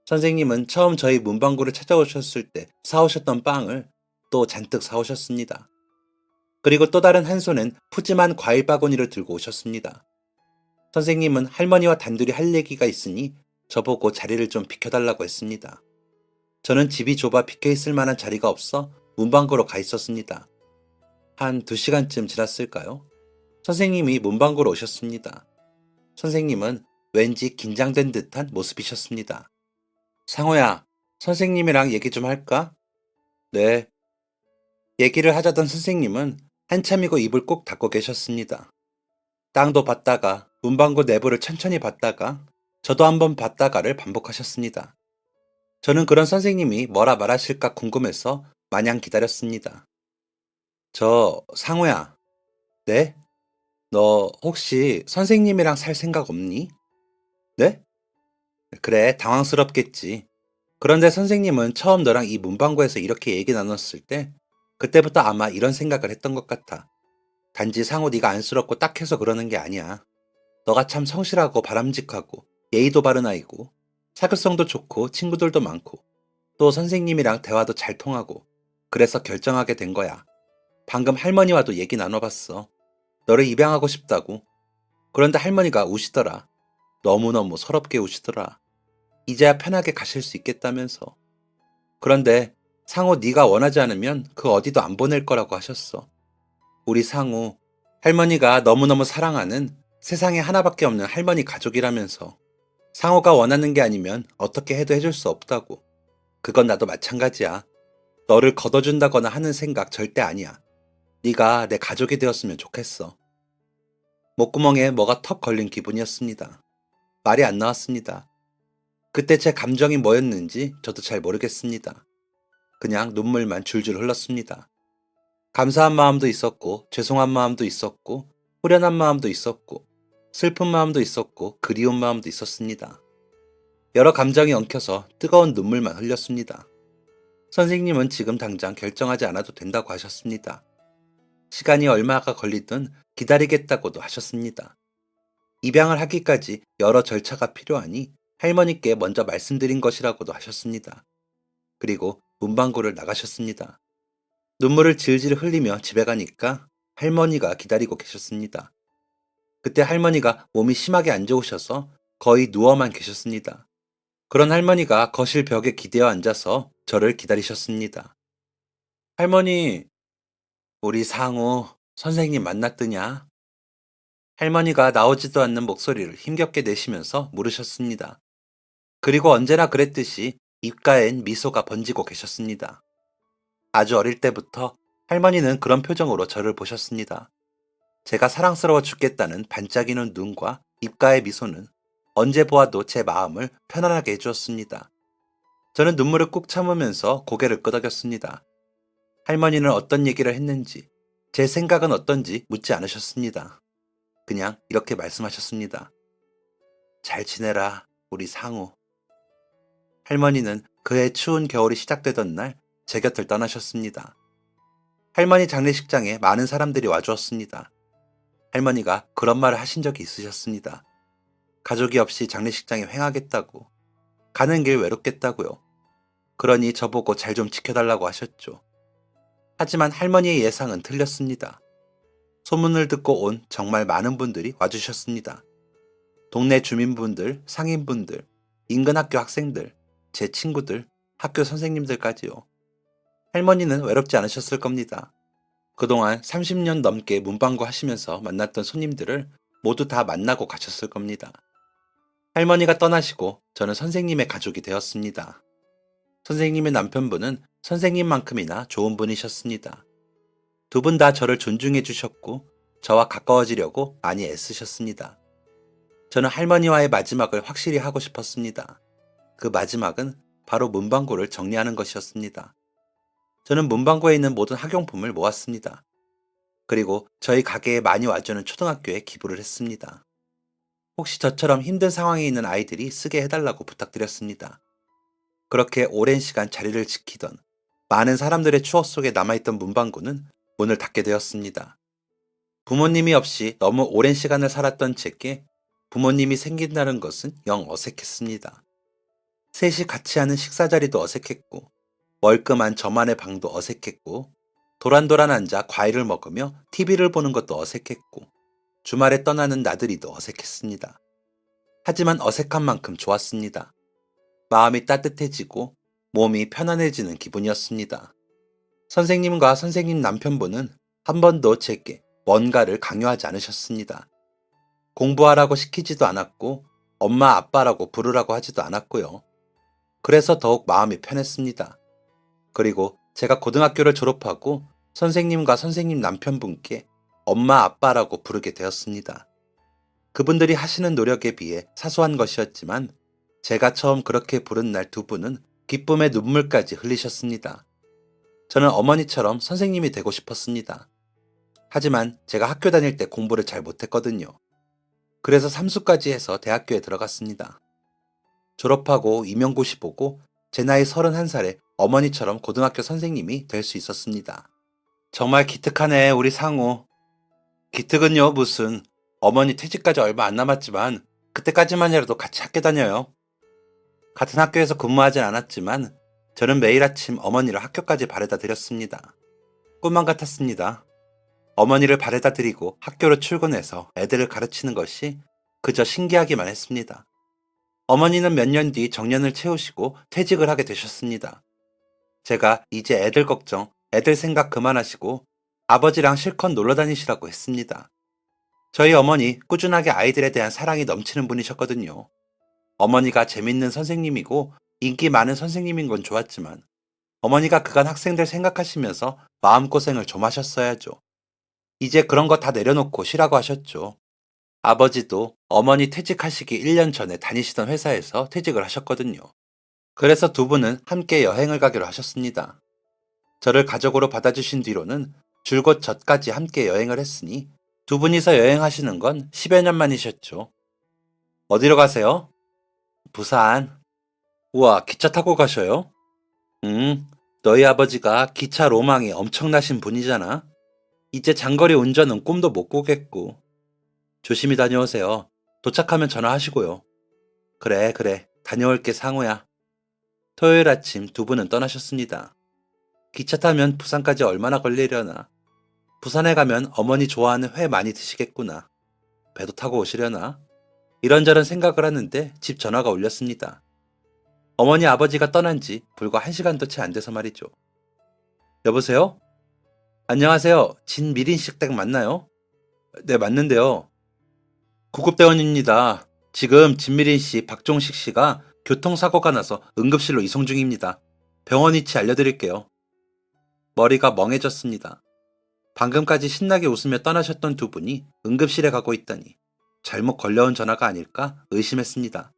[SPEAKER 1] 선생님은 처음 저희 문방구를 찾아오셨을 때 사오셨던 빵을 또 잔뜩 사오셨습니다. 그리고 또 다른 한 손엔 푸짐한 과일 바구니를 들고 오셨습니다. 선생님은 할머니와 단둘이 할 얘기가 있으니 저보고 자리를 좀 비켜달라고 했습니다. 저는 집이 좁아 비켜있을 만한 자리가 없어 문방구로 가 있었습니다. 한 2시간쯤 지났을까요? 선생님이 문방구로 오셨습니다. 선생님은 왠지 긴장된 듯한 모습이셨습니다. 상호야, 선생님이랑 얘기 좀 할까? 네. 얘기를 하자던 선생님은 한참이고 입을 꼭 닫고 계셨습니다. 땅도 봤다가 문방구 내부를 천천히 봤다가 저도 한번 봤다가를 반복하셨습니다. 저는 그런 선생님이 뭐라 말하실까 궁금해서 마냥 기다렸습니다. 상우야. 네? 너 혹시 선생님이랑 살 생각 없니? 네? 그래, 당황스럽겠지. 그런데 선생님은 처음 너랑 이 문방구에서 이렇게 얘기 나눴을 때 그때부터 아마 이런 생각을 했던 것 같아. 단지 상우 네가 안쓰럽고 딱해서 그러는 게 아니야. 너가 참 성실하고 바람직하고 예의도 바른 아이고 사교성도 좋고 친구들도 많고 또 선생님이랑 대화도 잘 통하고 그래서 결정하게 된 거야. 방금 할머니와도 얘기 나눠봤어. 너를 입양하고 싶다고. 그런데 할머니가 우시더라. 너무너무 서럽게 우시더라. 이제야 편하게 가실 수 있겠다면서. 그런데 상우 네가 원하지 않으면 그 어디도 안 보낼 거라고 하셨어. 우리 상우, 할머니가 너무너무 사랑하는 세상에 하나밖에 없는 할머니 가족이라면서 상우가 원하는 게 아니면 어떻게 해도 해줄 수 없다고. 그건 나도 마찬가지야. 너를 걷어준다거나 하는 생각 절대 아니야. 네가 내 가족이 되었으면 좋겠어. 목구멍에 뭐가 턱 걸린 기분이었습니다. 말이 안 나왔습니다. 그때 제 감정이 뭐였는지 저도 잘 모르겠습니다. 그냥 눈물만 줄줄 흘렀습니다. 감사한 마음도 있었고, 죄송한 마음도 있었고, 후련한 마음도 있었고, 슬픈 마음도 있었고, 그리운 마음도 있었습니다. 여러 감정이 엉켜서 뜨거운 눈물만 흘렸습니다. 선생님은 지금 당장 결정하지 않아도 된다고 하셨습니다. 시간이 얼마가 걸리든 기다리겠다고도 하셨습니다. 입양을 하기까지 여러 절차가 필요하니 할머니께 먼저 말씀드린 것이라고도 하셨습니다. 그리고 문방구를 나가셨습니다. 눈물을 질질 흘리며 집에 가니까 할머니가 기다리고 계셨습니다. 그때 할머니가 몸이 심하게 안 좋으셔서 거의 누워만 계셨습니다. 그런 할머니가 거실 벽에 기대어 앉아서 저를 기다리셨습니다. 할머니, 우리 상우 선생님 만났더냐? 할머니가 나오지도 않는 목소리를 힘겹게 내시면서 물으셨습니다. 그리고 언제나 그랬듯이 입가엔 미소가 번지고 계셨습니다. 아주 어릴 때부터 할머니는 그런 표정으로 저를 보셨습니다. 제가 사랑스러워 죽겠다는 반짝이는 눈과 입가의 미소는 언제 보아도 제 마음을 편안하게 해주었습니다. 저는 눈물을 꾹 참으면서 고개를 끄덕였습니다. 할머니는 어떤 얘기를 했는지, 제 생각은 어떤지 묻지 않으셨습니다. 그냥 이렇게 말씀하셨습니다. 잘 지내라, 우리 상우. 할머니는 그해 추운 겨울이 시작되던 날 제 곁을 떠나셨습니다. 할머니 장례식장에 많은 사람들이 와주었습니다. 할머니가 그런 말을 하신 적이 있으셨습니다. 가족이 없이 장례식장에 횡하겠다고, 가는 길 외롭겠다고요. 그러니 저보고 잘 좀 지켜달라고 하셨죠. 하지만 할머니의 예상은 틀렸습니다. 소문을 듣고 온 정말 많은 분들이 와주셨습니다. 동네 주민분들, 상인분들, 인근 학교 학생들, 제 친구들, 학교 선생님들까지요. 할머니는 외롭지 않으셨을 겁니다. 그동안 30년 넘게 문방구 하시면서 만났던 손님들을 모두 다 만나고 가셨을 겁니다. 할머니가 떠나시고 저는 선생님의 가족이 되었습니다. 선생님의 남편분은 선생님만큼이나 좋은 분이셨습니다. 두 분 다 저를 존중해 주셨고 저와 가까워지려고 많이 애쓰셨습니다. 저는 할머니와의 마지막을 확실히 하고 싶었습니다. 그 마지막은 바로 문방구를 정리하는 것이었습니다. 저는 문방구에 있는 모든 학용품을 모았습니다. 그리고 저희 가게에 많이 와주는 초등학교에 기부를 했습니다. 혹시 저처럼 힘든 상황에 있는 아이들이 쓰게 해달라고 부탁드렸습니다. 그렇게 오랜 시간 자리를 지키던 많은 사람들의 추억 속에 남아있던 문방구는 문을 닫게 되었습니다. 부모님이 없이 너무 오랜 시간을 살았던 제게 부모님이 생긴다는 것은 영 어색했습니다. 셋이 같이 하는 식사 자리도 어색했고, 멀끔한 저만의 방도 어색했고, 도란도란 앉아 과일을 먹으며 TV를 보는 것도 어색했고, 주말에 떠나는 나들이도 어색했습니다. 하지만 어색한 만큼 좋았습니다. 마음이 따뜻해지고 몸이 편안해지는 기분이었습니다. 선생님과 선생님 남편분은 한 번도 제게 뭔가를 강요하지 않으셨습니다. 공부하라고 시키지도 않았고 엄마 아빠라고 부르라고 하지도 않았고요. 그래서 더욱 마음이 편했습니다. 그리고 제가 고등학교를 졸업하고 선생님과 선생님 남편분께 엄마 아빠라고 부르게 되었습니다. 그분들이 하시는 노력에 비해 사소한 것이었지만 제가 처음 그렇게 부른 날 두 분은 기쁨의 눈물까지 흘리셨습니다. 저는 어머니처럼 선생님이 되고 싶었습니다. 하지만 제가 학교 다닐 때 공부를 잘 못했거든요. 그래서 삼수까지 해서 대학교에 들어갔습니다. 졸업하고 임용고시 보고 제 나이 31살에 어머니처럼 고등학교 선생님이 될 수 있었습니다. 정말 기특하네, 우리 상우. 기특은요, 무슨. 어머니 퇴직까지 얼마 안 남았지만 그때까지만이라도 같이 학교 다녀요. 같은 학교에서 근무하진 않았지만 저는 매일 아침 어머니를 학교까지 바래다 드렸습니다. 꿈만 같았습니다. 어머니를 바래다 드리고 학교로 출근해서 애들을 가르치는 것이 그저 신기하기만 했습니다. 어머니는 몇 년 뒤 정년을 채우시고 퇴직을 하게 되셨습니다. 제가 이제 애들 걱정, 애들 생각 그만하시고 아버지랑 실컷 놀러 다니시라고 했습니다. 저희 어머니 꾸준하게 아이들에 대한 사랑이 넘치는 분이셨거든요. 어머니가 재밌는 선생님이고 인기 많은 선생님인 건 좋았지만 어머니가 그간 학생들 생각하시면서 마음고생을 좀 하셨어야죠. 이제 그런 거 다 내려놓고 쉬라고 하셨죠. 아버지도 어머니 퇴직하시기 1년 전에 다니시던 회사에서 퇴직을 하셨거든요. 그래서 두 분은 함께 여행을 가기로 하셨습니다. 저를 가족으로 받아주신 뒤로는 줄곧 젖까지 함께 여행을 했으니 두 분이서 여행하시는 건 10여 년 만이셨죠. 어디로 가세요? 부산. 우와, 기차 타고 가셔요? 너희 아버지가 기차 로망이 엄청나신 분이잖아. 이제 장거리 운전은 꿈도 못 꾸겠고. 조심히 다녀오세요. 도착하면 전화하시고요. 그래, 다녀올게, 상우야. 토요일 아침 두 분은 떠나셨습니다. 기차 타면 부산까지 얼마나 걸리려나. 부산에 가면 어머니 좋아하는 회 많이 드시겠구나. 배도 타고 오시려나. 이런저런 생각을 하는데 집 전화가 울렸습니다. 어머니 아버지가 떠난 지 불과 1시간도 채 안 돼서 말이죠. 여보세요? 안녕하세요. 진미린 식댁 맞나요? 네, 맞는데요. 구급대원입니다. 지금 진미린 씨, 박종식 씨가 교통사고가 나서 응급실로 이송 중입니다. 병원 위치 알려드릴게요. 머리가 멍해졌습니다. 방금까지 신나게 웃으며 떠나셨던 두 분이 응급실에 가고 있다니 잘못 걸려온 전화가 아닐까 의심했습니다.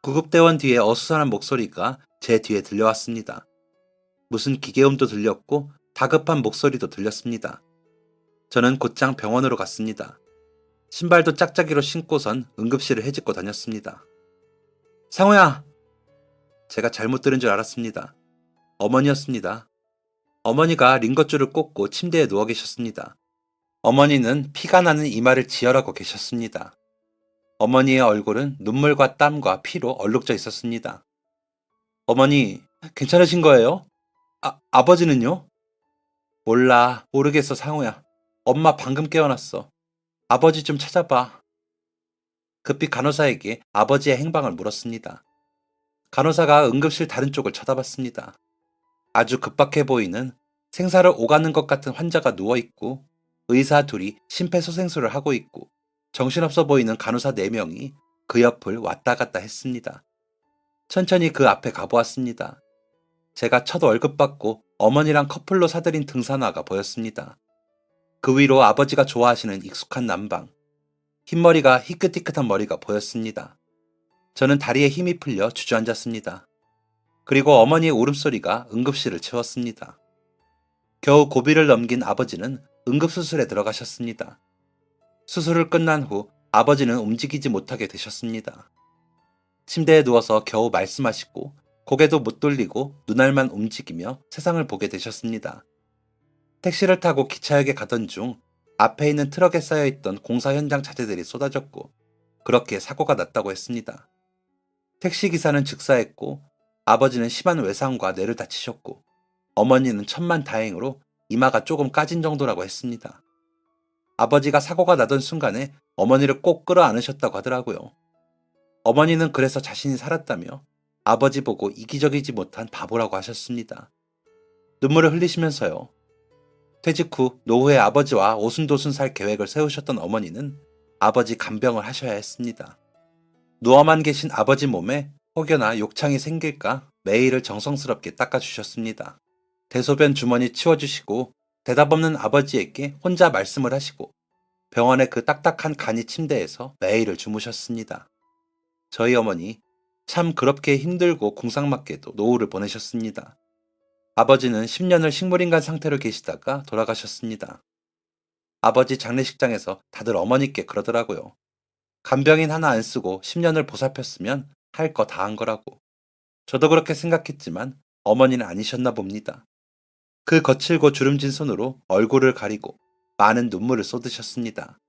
[SPEAKER 1] 구급대원 뒤에 어수선한 목소리가 제 뒤에 들려왔습니다. 무슨 기계음도 들렸고 다급한 목소리도 들렸습니다. 저는 곧장 병원으로 갔습니다. 신발도 짝짝이로 신고선 응급실을 헤집고 다녔습니다. 상호야! 제가 잘못 들은 줄 알았습니다. 어머니였습니다. 어머니가 링거줄을 꽂고 침대에 누워 계셨습니다. 어머니는 피가 나는 이마를 지혈하고 계셨습니다. 어머니의 얼굴은 눈물과 땀과 피로 얼룩져 있었습니다. 어머니, 괜찮으신 거예요? 아버지는요? 몰라, 모르겠어, 상우야. 엄마 방금 깨어났어. 아버지 좀 찾아봐. 급히 간호사에게 아버지의 행방을 물었습니다. 간호사가 응급실 다른 쪽을 쳐다봤습니다. 아주 급박해 보이는 생사를 오가는 것 같은 환자가 누워있고 의사 둘이 심폐소생술을 하고 있고 정신없어 보이는 간호사 4명이 그 옆을 왔다 갔다 했습니다. 천천히 그 앞에 가보았습니다. 제가 첫 월급 받고 어머니랑 커플로 사들인 등산화가 보였습니다. 그 위로 아버지가 좋아하시는 익숙한 남방, 흰머리가 희끗희끗한 머리가 보였습니다. 저는 다리에 힘이 풀려 주저앉았습니다. 그리고 어머니의 울음소리가 응급실을 채웠습니다. 겨우 고비를 넘긴 아버지는 응급수술에 들어가셨습니다. 수술을 끝난 후 아버지는 움직이지 못하게 되셨습니다. 침대에 누워서 겨우 말씀하시고 고개도 못 돌리고 눈알만 움직이며 세상을 보게 되셨습니다. 택시를 타고 기차역에 가던 중 앞에 있는 트럭에 쌓여있던 공사 현장 자재들이 쏟아졌고 그렇게 사고가 났다고 했습니다. 택시기사는 즉사했고 아버지는 심한 외상과 뇌를 다치셨고 어머니는 천만다행으로 이마가 조금 까진 정도라고 했습니다. 아버지가 사고가 나던 순간에 어머니를 꼭 끌어안으셨다고 하더라고요. 어머니는 그래서 자신이 살았다며 아버지 보고 이기적이지 못한 바보라고 하셨습니다. 눈물을 흘리시면서요. 퇴직 후 노후에 아버지와 오순도순 살 계획을 세우셨던 어머니는 아버지 간병을 하셔야 했습니다. 누워만 계신 아버지 몸에 혹여나 욕창이 생길까 매일을 정성스럽게 닦아주셨습니다. 대소변 주머니 치워주시고 대답 없는 아버지에게 혼자 말씀을 하시고 병원의 그 딱딱한 간이 침대에서 매일을 주무셨습니다. 저희 어머니 참 그렇게 힘들고 궁상맞게도 노후를 보내셨습니다. 아버지는 10년을 식물인간 상태로 계시다가 돌아가셨습니다. 아버지 장례식장에서 다들 어머니께 그러더라고요. 간병인 하나 안 쓰고 10년을 보살폈으면 할 거 다 한 거라고. 저도 그렇게 생각했지만 어머니는 아니셨나 봅니다. 그 거칠고 주름진 손으로 얼굴을 가리고 많은 눈물을 쏟으셨습니다.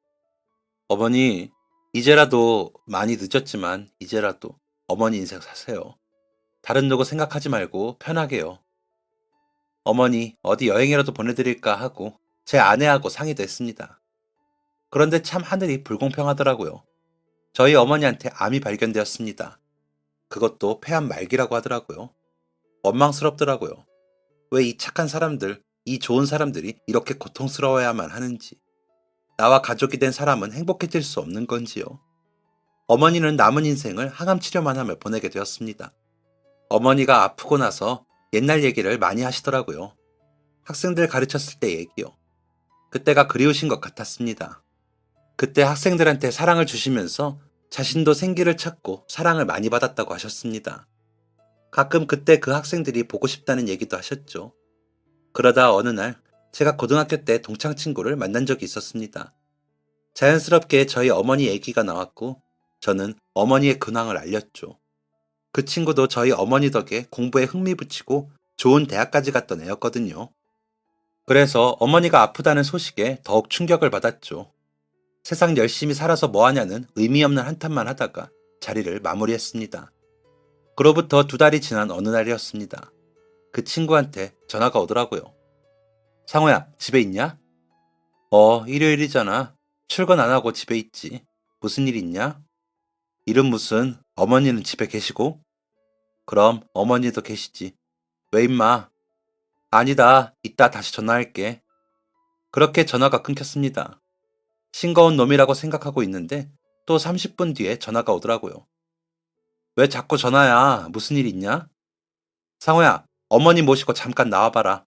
[SPEAKER 1] 어머니, 이제라도 많이 늦었지만 이제라도 어머니 인생 사세요. 다른 누구 생각하지 말고 편하게요. 어머니 어디 여행이라도 보내드릴까 하고 제 아내하고 상의도 했습니다. 그런데 참 하늘이 불공평하더라고요. 저희 어머니한테 암이 발견되었습니다. 그것도 폐암 말기라고 하더라고요. 원망스럽더라고요. 왜 이 착한 사람들, 이 좋은 사람들이 이렇게 고통스러워야만 하는지. 나와 가족이 된 사람은 행복해질 수 없는 건지요. 어머니는 남은 인생을 항암 치료만 하며 보내게 되었습니다. 어머니가 아프고 나서 옛날 얘기를 많이 하시더라고요. 학생들 가르쳤을 때 얘기요. 그때가 그리우신 것 같았습니다. 그때 학생들한테 사랑을 주시면서 자신도 생기를 찾고 사랑을 많이 받았다고 하셨습니다. 가끔 그때 그 학생들이 보고 싶다는 얘기도 하셨죠. 그러다 어느 날 제가 고등학교 때 동창 친구를 만난 적이 있었습니다. 자연스럽게 저희 어머니 얘기가 나왔고 저는 어머니의 근황을 알렸죠. 그 친구도 저희 어머니 덕에 공부에 흥미 붙이고 좋은 대학까지 갔던 애였거든요. 그래서 어머니가 아프다는 소식에 더욱 충격을 받았죠. 세상 열심히 살아서 뭐하냐는 의미 없는 한탄만 하다가 자리를 마무리했습니다. 그로부터 2달이 지난 어느 날이었습니다. 그 친구한테 전화가 오더라고요. 상호야, 집에 있냐? 일요일이잖아. 출근 안 하고 집에 있지. 무슨 일 있냐? 일은 무슨, 어머니는 집에 계시고? 그럼 어머니도 계시지. 왜 임마? 아니다, 이따 다시 전화할게. 그렇게 전화가 끊겼습니다. 싱거운 놈이라고 생각하고 있는데 또 30분 뒤에 전화가 오더라고요. 왜 자꾸 전화야? 무슨 일 있냐? 상호야, 어머니 모시고 잠깐 나와봐라.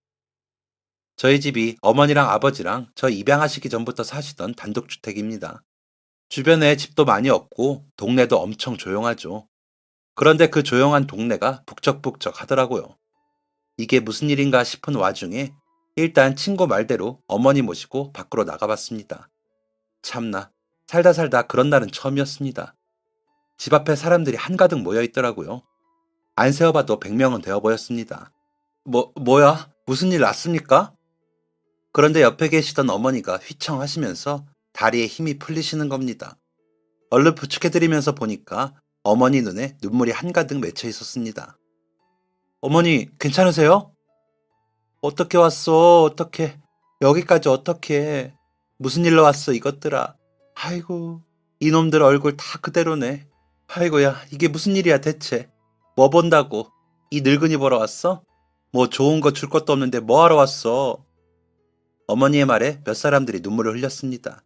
[SPEAKER 1] 저희 집이 어머니랑 아버지랑 저 입양하시기 전부터 사시던 단독주택입니다. 주변에 집도 많이 없고 동네도 엄청 조용하죠. 그런데 그 조용한 동네가 북적북적 하더라고요. 이게 무슨 일인가 싶은 와중에 일단 친구 말대로 어머니 모시고 밖으로 나가봤습니다. 참나, 살다 살다 그런 날은 처음이었습니다. 집 앞에 사람들이 한가득 모여 있더라고요. 안 세어봐도 100명은 되어 보였습니다. 뭐야? 무슨 일 났습니까? 그런데 옆에 계시던 어머니가 휘청하시면서 다리에 힘이 풀리시는 겁니다. 얼른 부축해드리면서 보니까 어머니 눈에 눈물이 한가득 맺혀 있었습니다. 어머니, 괜찮으세요? 어떻게 왔어? 어떻게? 여기까지 어떻게? 무슨 일로 왔어, 이것들아? 아이고, 이놈들 얼굴 다 그대로네. 아이고야, 이게 무슨 일이야, 대체? 뭐 본다고? 이 늙은이 보러 왔어? 뭐 좋은 거 줄 것도 없는데 뭐 하러 왔어? 어머니의 말에 몇 사람들이 눈물을 흘렸습니다.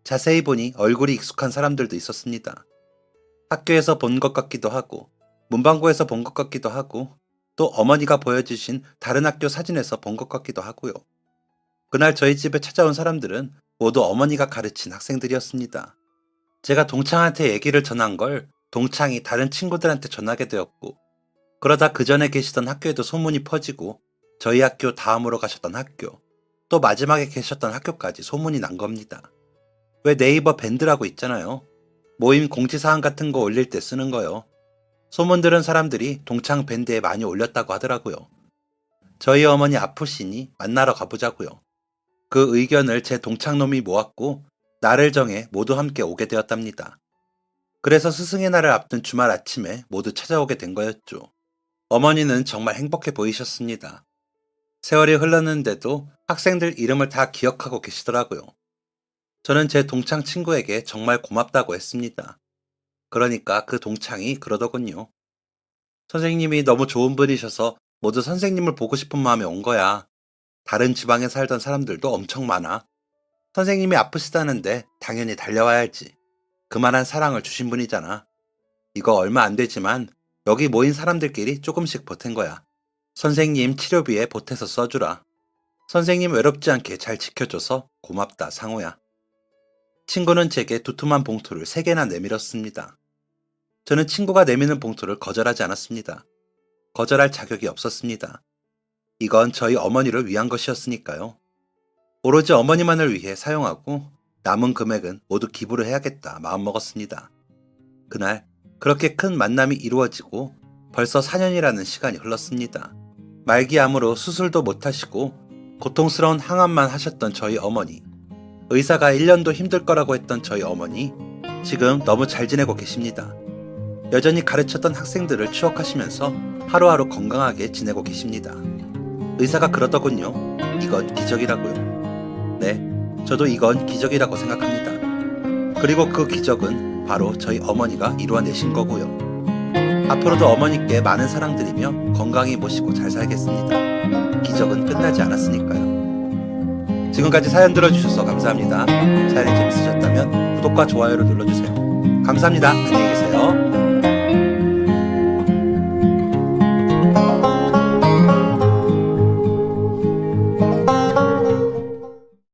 [SPEAKER 1] 자세히 보니 얼굴이 익숙한 사람들도 있었습니다. 학교에서 본 것 같기도 하고, 문방구에서 본 것 같기도 하고, 또 어머니가 보여주신 다른 학교 사진에서 본 것 같기도 하고요. 그날 저희 집에 찾아온 사람들은 모두 어머니가 가르친 학생들이었습니다. 제가 동창한테 얘기를 전한 걸 동창이 다른 친구들한테 전하게 되었고, 그러다 그 전에 계시던 학교에도 소문이 퍼지고 저희 학교 다음으로 가셨던 학교, 또 마지막에 계셨던 학교까지 소문이 난 겁니다. 왜 네이버 밴드라고 있잖아요. 모임 공지사항 같은 거 올릴 때 쓰는 거요. 소문 들은 사람들이 동창 밴드에 많이 올렸다고 하더라고요. 저희 어머니 아프시니 만나러 가보자고요. 그 의견을 제 동창놈이 모았고 날을 정해 모두 함께 오게 되었답니다. 그래서 스승의 날을 앞둔 주말 아침에 모두 찾아오게 된 거였죠. 어머니는 정말 행복해 보이셨습니다. 세월이 흘렀는데도 학생들 이름을 다 기억하고 계시더라고요. 저는 제 동창 친구에게 정말 고맙다고 했습니다. 그러니까 그 동창이 그러더군요. 선생님이 너무 좋은 분이셔서 모두 선생님을 보고 싶은 마음에 온 거야. 다른 지방에 살던 사람들도 엄청 많아. 선생님이 아프시다는데 당연히 달려와야지. 그만한 사랑을 주신 분이잖아. 이거 얼마 안 되지만 여기 모인 사람들끼리 조금씩 보탠 거야. 선생님 치료비에 보태서 써주라. 선생님 외롭지 않게 잘 지켜줘서 고맙다, 상호야. 친구는 제게 두툼한 봉투를 3개나 내밀었습니다. 저는 친구가 내미는 봉투를 거절하지 않았습니다. 거절할 자격이 없었습니다. 이건 저희 어머니를 위한 것이었으니까요. 오로지 어머니만을 위해 사용하고 남은 금액은 모두 기부를 해야겠다 마음먹었습니다. 그날 그렇게 큰 만남이 이루어지고 벌써 4년이라는 시간이 흘렀습니다. 말기암으로 수술도 못하시고 고통스러운 항암만 하셨던 저희 어머니, 의사가 1년도 힘들 거라고 했던 저희 어머니, 지금 너무 잘 지내고 계십니다. 여전히 가르쳤던 학생들을 추억하시면서 하루하루 건강하게 지내고 계십니다. 의사가 그러더군요. 이건 기적이라고요. 네, 저도 이건 기적이라고 생각합니다. 그리고 그 기적은 바로 저희 어머니가 이루어내신 거고요. 앞으로도 어머니께 많은 사랑드리며 건강히 모시고 잘 살겠습니다. 기적은 끝나지 않았으니까요. 지금까지 사연 들어주셔서 감사합니다. 사연이 재밌으셨다면 구독과 좋아요를 눌러주세요. 감사합니다. 안녕.